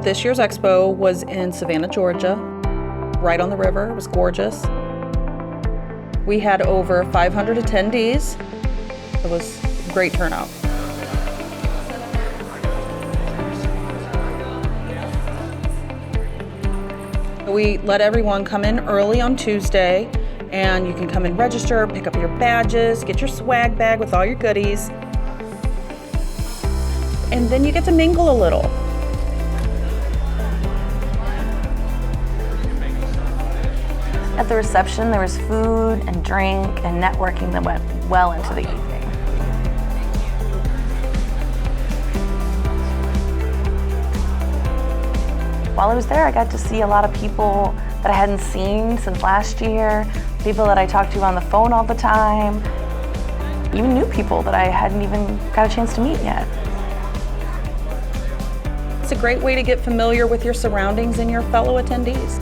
This year's expo was in Savannah, Georgia, right on the river. It was gorgeous. We had over 500 attendees. It was a great turnout. We let everyone come in early on Tuesday, and you can come and register, pick up your badges, get your swag bag with all your goodies, and then you get to mingle a little. At the reception, there was food and drink and networking that went well into the evening. While I was there, I got to see a lot of people that I hadn't seen since last year, people that I talked to on the phone all the time, even new people that I hadn't even got a chance to meet yet. It's a great way to get familiar with your surroundings and your fellow attendees.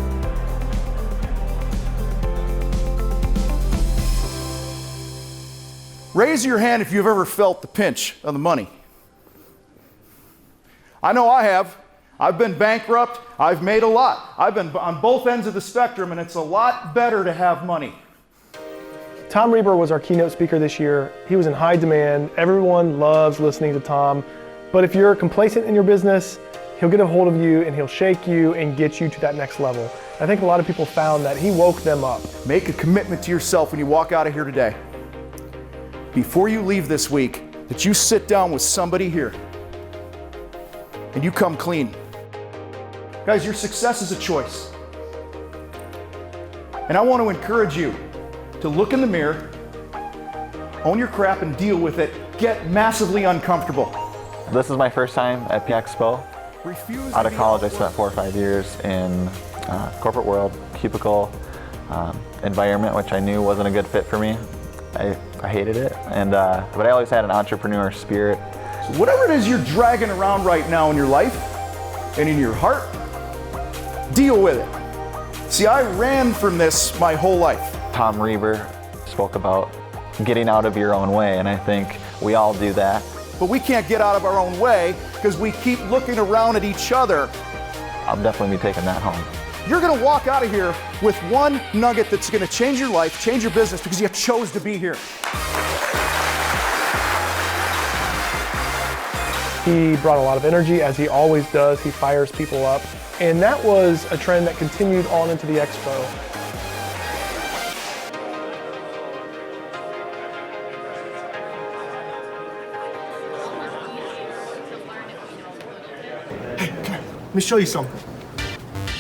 Raise your hand if you've ever felt the pinch of the money. I know I have. I've been bankrupt. I've made a lot. I've been on both ends of the spectrum, and it's a lot better to have money. Tom Rieber was our keynote speaker this year. He was in high demand. Everyone loves listening to Tom. But if you're complacent in your business, he'll get a hold of you and he'll shake you and get you to that next level. I think a lot of people found that he woke them up. Make a commitment to yourself when you walk out of here today. Before you leave this week, that you sit down with somebody here and you come clean. Guys, your success is a choice. And I want to encourage you to look in the mirror, own your crap and deal with it. Get massively uncomfortable. This is my first time at EXPO. Out of college, I spent 4 or 5 years in corporate world, cubicle environment, which I knew wasn't a good fit for me. I hated it, but I always had an entrepreneur spirit. So whatever it is you're dragging around right now in your life and in your heart, deal with it. See, I ran from this my whole life. Tom Rieber spoke about getting out of your own way, and I think we all do that. But we can't get out of our own way because we keep looking around at each other. I'll definitely be taking that home. You're going to walk out of here with one nugget that's going to change your life, change your business, because you chose to be here. He brought a lot of energy, as he always does. He fires people up. And that was a trend that continued on into the expo. Hey, come here. Let me show you something.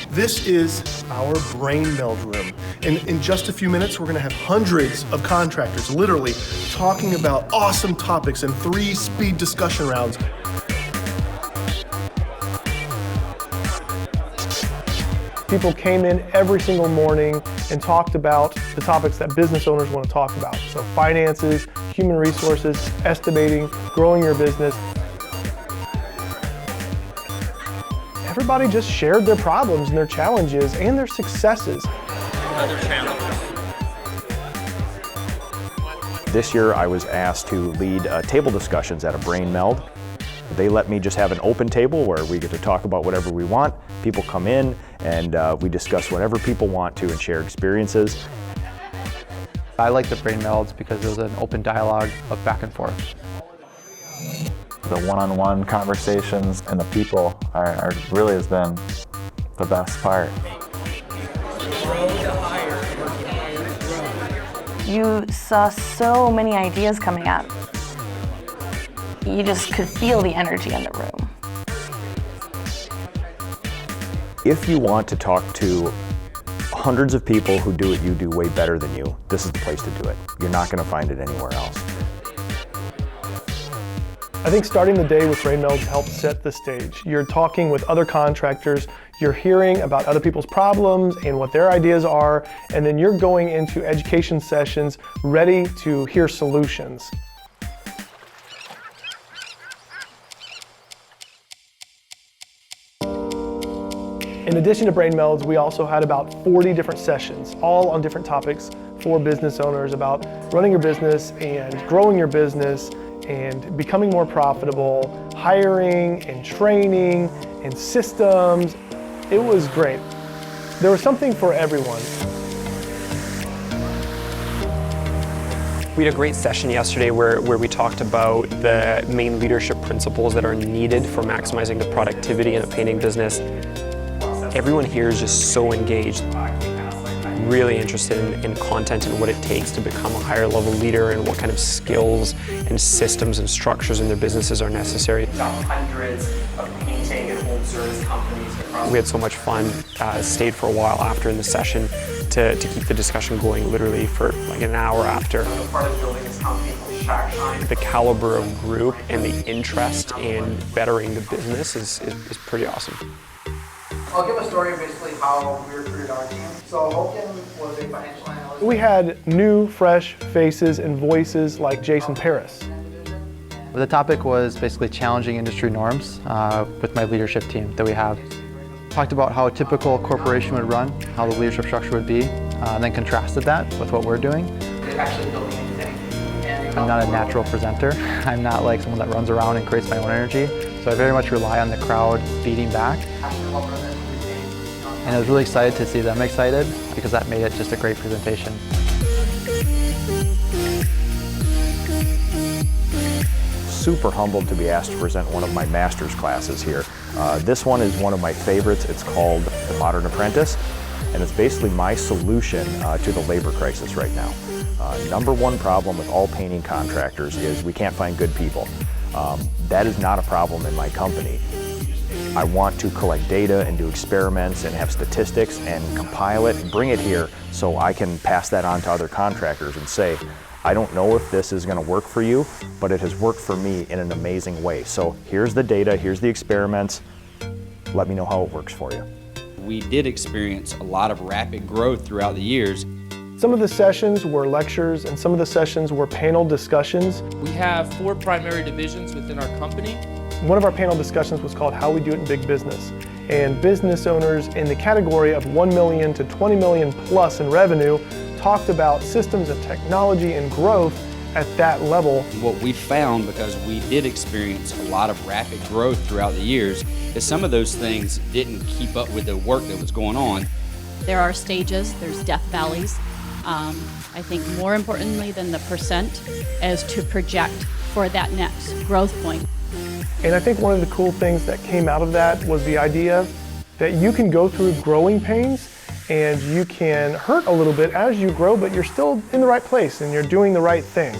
This is our brain meld room. And in just a few minutes, we're gonna have hundreds of contractors literally talking about awesome topics in 3 speed discussion rounds. People came in every single morning and talked about the topics that business owners want to talk about. So finances, human resources, estimating, growing your business. Everybody just shared their problems and their challenges and their successes. Other challenges. This year I was asked to lead table discussions at a brain meld. They let me just have an open table where we get to talk about whatever we want. People come in and we discuss whatever people want to and share experiences. I like the brain melds because it was an open dialogue of back and forth. The one-on-one conversations and the people are really has been the best part. You saw so many ideas coming up. You just could feel the energy in the room. If you want to talk to hundreds of people who do what you do way better than you, this is the place to do it. You're not going to find it anywhere else. I think starting the day with brain melds helps set the stage. You're talking with other contractors, you're hearing about other people's problems and what their ideas are, and then you're going into education sessions ready to hear solutions. In addition to brain melds, we also had about 40 different sessions, all on different topics for business owners about running your business and growing your business and becoming more profitable, hiring and training and systems. It was great. There was something for everyone. We had a great session yesterday where we talked about the main leadership principles that are needed for maximizing the productivity in a painting business. Everyone here is just so engaged, really interested in content and what it takes to become a higher level leader and what kind of skills and systems and structures in their businesses are necessary. Hundreds of painting and home service companies across. We had so much fun, stayed for a while after in the session to keep the discussion going literally for like an hour after. Part of building this company called Shack Shine. The caliber of group and the interest in bettering the business is pretty awesome. I'll give a story of basically how we recruited our team. So Hogan was a financial analyst. We had new, fresh faces and voices like Jason Paris. The topic was basically challenging industry norms with my leadership team that we have. Talked about how a typical corporation would run, how the leadership structure would be, and then contrasted that with what we're doing. Actually building anything. I'm not a natural presenter. I'm not like someone that runs around and creates my own energy. So I very much rely on the crowd feeding back. And I was really excited to see them excited because that made it just a great presentation. Super humbled to be asked to present one of my master's classes here. This one is one of my favorites. It's called the Modern Apprentice, and it's basically my solution to the labor crisis right now. Number one problem with all painting contractors is we can't find good people. That is not a problem in my company. I want to collect data and do experiments and have statistics and compile it and bring it here so I can pass that on to other contractors and say, I don't know if this is going to work for you, but it has worked for me in an amazing way. So here's the data, here's the experiments. Let me know how it works for you. We did experience a lot of rapid growth throughout the years. Some of the sessions were lectures and some of the sessions were panel discussions. We have 4 primary divisions within our company. One of our panel discussions was called How We Do It in Big Business. And business owners in the category of 1 million to 20 million plus in revenue talked about systems and technology and growth at that level. What we found, because we did experience a lot of rapid growth throughout the years, is some of those things didn't keep up with the work that was going on. There are stages, there's death valleys. I think more importantly than the percent is to project for that next growth point. And I think one of the cool things that came out of that was the idea that you can go through growing pains and you can hurt a little bit as you grow, but you're still in the right place and you're doing the right thing.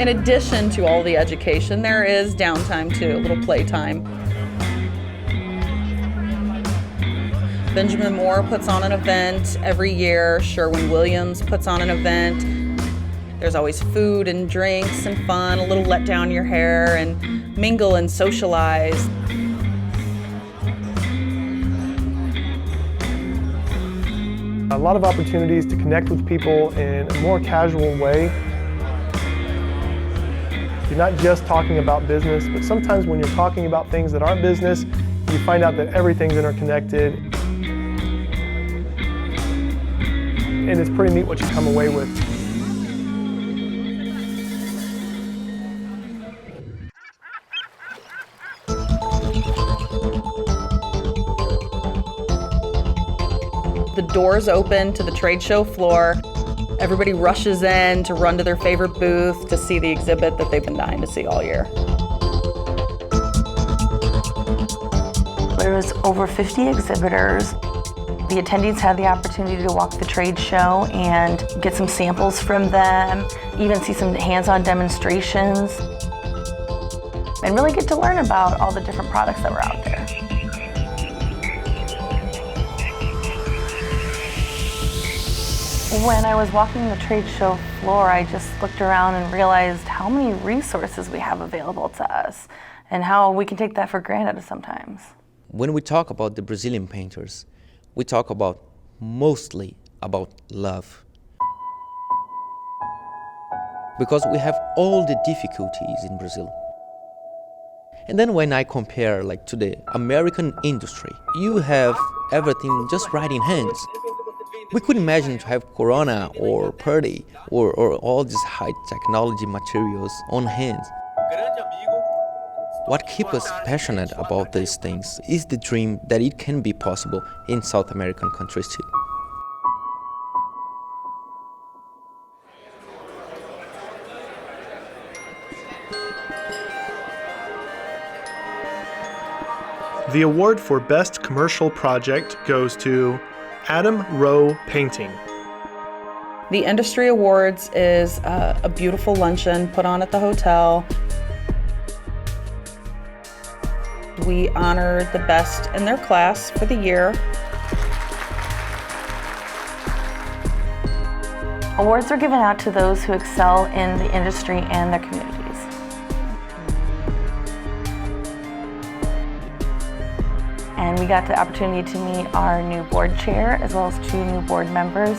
In addition to all the education, there is downtime too, a little playtime. Benjamin Moore puts on an event every year. Sherwin-Williams puts on an event. There's always food and drinks and fun, a little let down your hair and mingle and socialize. A lot of opportunities to connect with people in a more casual way. You're not just talking about business, but sometimes when you're talking about things that aren't business, you find out that everything's interconnected. And it's pretty neat what you come away with. The doors open to the trade show floor. Everybody rushes in to run to their favorite booth to see the exhibit that they've been dying to see all year. There was over 50 exhibitors. The attendees had the opportunity to walk the trade show and get some samples from them, even see some hands-on demonstrations, and really get to learn about all the different products that were out there. When I was walking the trade show floor, I just looked around and realized how many resources we have available to us and how we can take that for granted sometimes. When we talk about the Brazilian painters, we talk about mostly about love. Because we have all the difficulties in Brazil. And then when I compare like to the American industry, you have everything just right in hands. We could imagine to have Corona or Purdy or all these high technology materials on hand. What keeps us passionate about these things is the dream that it can be possible in South American countries too. The award for Best Commercial Project goes to Adam Rowe Painting. The Industry Awards is a beautiful luncheon put on at the hotel. We honor the best in their class for the year. Awards are given out to those who excel in the industry and their communities. And we got the opportunity to meet our new board chair as well as 2 new board members.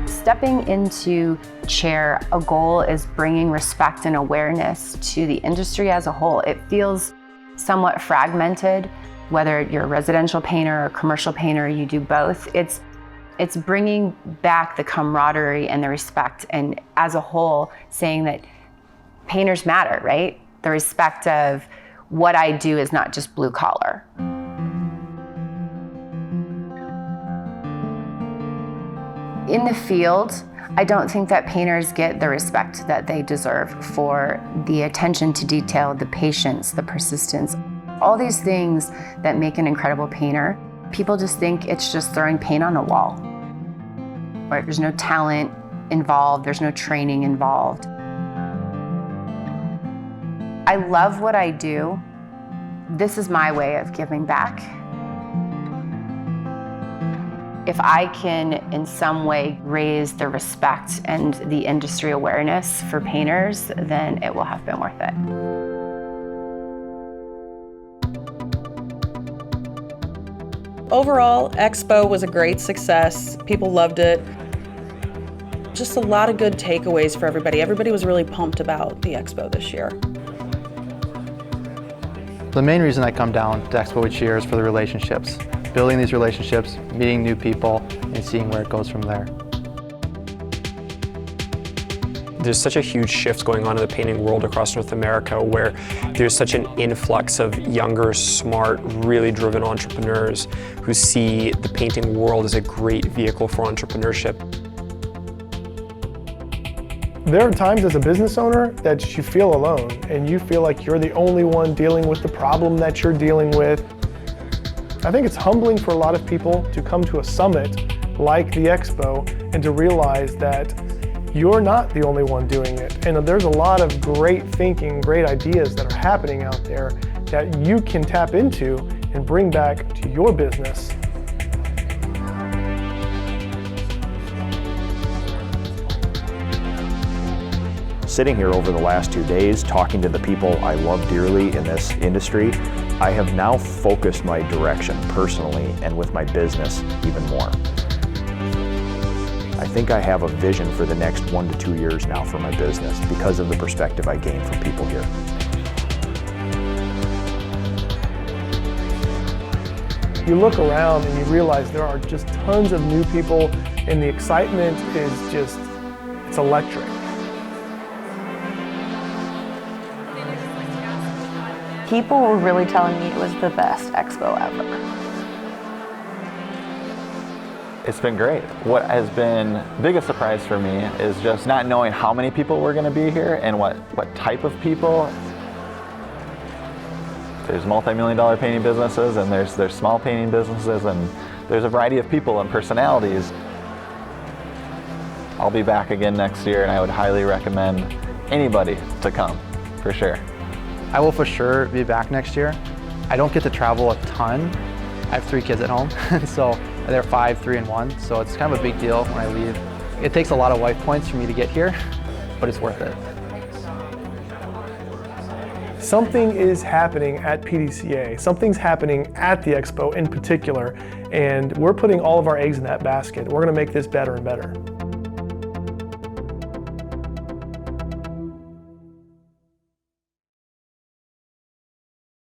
Stepping into chair, a goal is bringing respect and awareness to the industry as a whole. It feels somewhat fragmented, whether you're a residential painter or commercial painter, you do both. It's bringing back the camaraderie and the respect, and as a whole, saying that painters matter, right? The respect of what I do is not just blue collar. In the field, I don't think that painters get the respect that they deserve for the attention to detail, the patience, the persistence, all these things that make an incredible painter. People just think it's just throwing paint on a wall. Right? There's no talent involved, there's no training involved. I love what I do. This is my way of giving back. If I can in some way raise the respect and the industry awareness for painters, then it will have been worth it. Overall, Expo was a great success. People loved it. Just a lot of good takeaways for everybody. Everybody was really pumped about the Expo this year. The main reason I come down to Expo each year is for the relationships. Building these relationships, meeting new people, and seeing where it goes from there. There's such a huge shift going on in the painting world across North America where there's such an influx of younger, smart, really driven entrepreneurs who see the painting world as a great vehicle for entrepreneurship. There are times as a business owner that you feel alone and you feel like you're the only one dealing with the problem that you're dealing with. I think it's humbling for a lot of people to come to a summit like the Expo and to realize that you're not the only one doing it. And there's a lot of great thinking, great ideas that are happening out there that you can tap into and bring back to your business. Sitting here over the last 2 days, talking to the people I love dearly in this industry, I have now focused my direction personally and with my business even more. I think I have a vision for the next 1 to 2 years now for my business because of the perspective I gain from people here. You look around and you realize there are just tons of new people and the excitement is just, it's electric. People were really telling me it was the best Expo ever. It's been great. What has been the biggest surprise for me is just not knowing how many people were going to be here and what type of people. There's multi-million-dollar painting businesses and there's small painting businesses and there's a variety of people and personalities. I'll be back again next year and I would highly recommend anybody to come, for sure. I will for sure be back next year. I don't get to travel a ton. I have 3 kids at home, so they're 5, 3, and 1, so it's kind of a big deal when I leave. It takes a lot of wife points for me to get here, but it's worth it. Something is happening at PDCA. Something's happening at the Expo in particular, and we're putting all of our eggs in that basket. We're going to make this better and better.